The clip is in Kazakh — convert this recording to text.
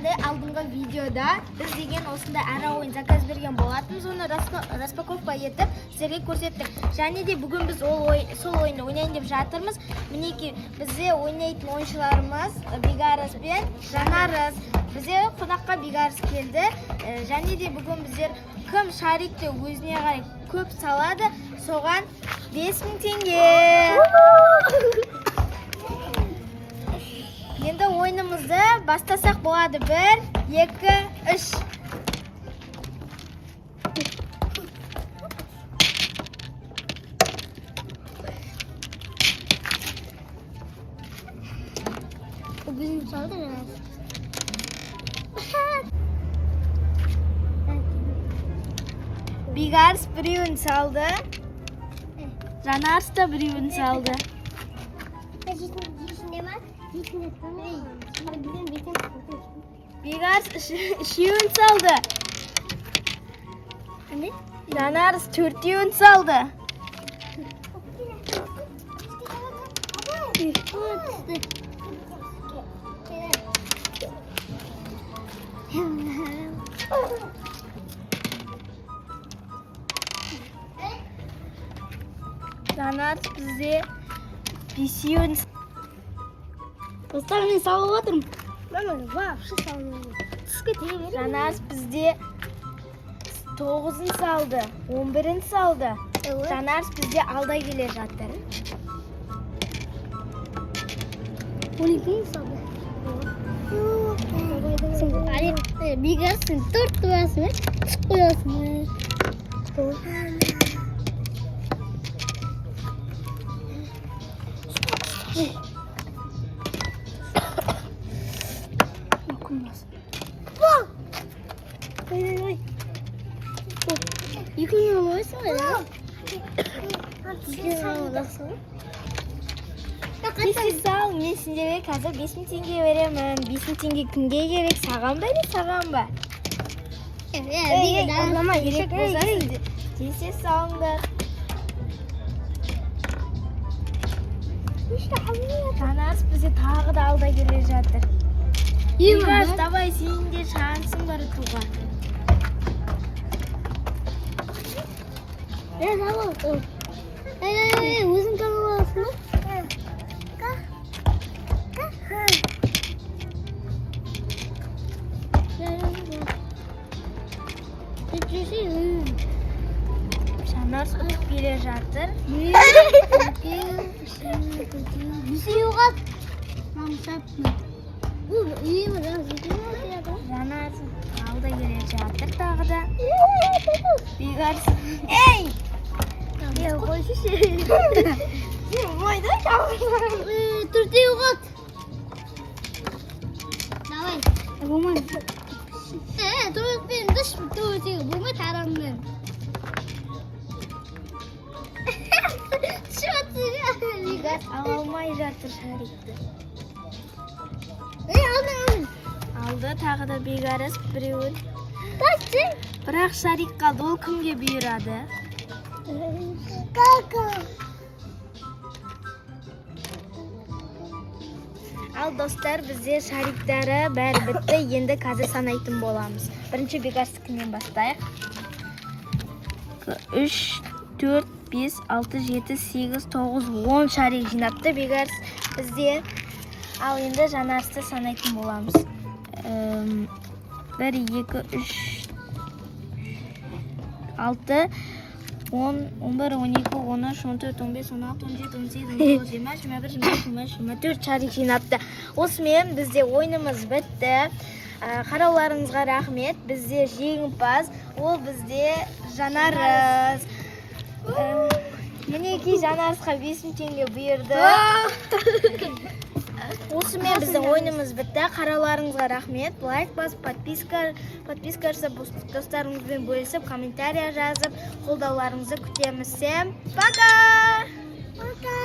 айтқандай алдыңғы видеода біз деген осындай ара ойын заказ берген болатынбыз, оны распаковка етіп сіздерге көрсеттік. Және де бүгін біз сол ойынды ойнайын деп жатырмыз. Мінекей бізде ойнайтын ойыншыларымыз Бекарыс пен Жанарыс. Бізде қонаққа Бекарыс келді. Және де бүгін біздер кім шарикті өзіне қарай көп салады, соған 5000 теңге. Енді ойынымызды бастасақ болады. 1, 2, 3. Bizim çaldı mı? Бекарыс біреуін салды. Жанарыс та біреуін салды. Бекарыс үшеуін салды. Жанарыс 4-еуін салды. Жанарыс бізде 5-еуін. Достар, мен салып отырмын. Вообще салмаймын. Түске тие беремін. Жанарыс бізде 9-ын салды, 11-ін салды. Жанарыс бізде алда келе жатыр. 12-ні салды. Бекарыс, сен 4 қоясың, қоясың. Ой. Екіні алмайсың ба? Кесе сал, мен сендерге қазір 5000 теңге беремін. 5000 теңге кімге керек? Саған ба или саған ба? Керек болса кесе салыңдар. Жанарыс бізде тағы да алда келе жатыр. Бекарыс, давай сенің де шансың бар ұтуға. Өзің қалып аласың ба? Жанарыс ұтып келе жатыр. Жанарыс алда келе жатыр тағы да. Бекарыс. Ей! Қойшышы. Ойда қалғыр. Төртеу қат. Давай. Болмайды. Төртпен дұш төртеу. Болмайды тараммен. Бекарыс ала алмай жатыр шарикті. Алдың. Алды тағы да Бекарыс біреуін. Тасты. Бірақ шарик қалды, ол кімге бұйырады? Кака. Ал достар, бізде шариктары бәрі бітті. Енді қазір санайтын боламыз. Бірінші Бекарыстікінен бастайық. 3, 4, 5, 6, 7, 8, 9, 10 шарик жинапты Бекарыс бізде. Ал енді Жанарысты санайтын боламыз. 1, 2, 3, 6, 10, 11, 12, 13, 14, 15, 16, 17, 18, 19, 20, 21, 22, 24 шарик жинапты. Осымен бізде ойынымыз бітті. Қарауларыңызға рахмет. Бізде жеңімпаз, ол бізде Жанарыс. Мінекей Жанарысқа 5000 теңге бұйырды. Осымен біздің ойынымыз бітті. Қарауларыңызға рахмет. Лайк басып, подписка жасап, достарыңызбен бөлісіп, комментария жазып, қолдауларыңызды күтеміз. Пока! Пока.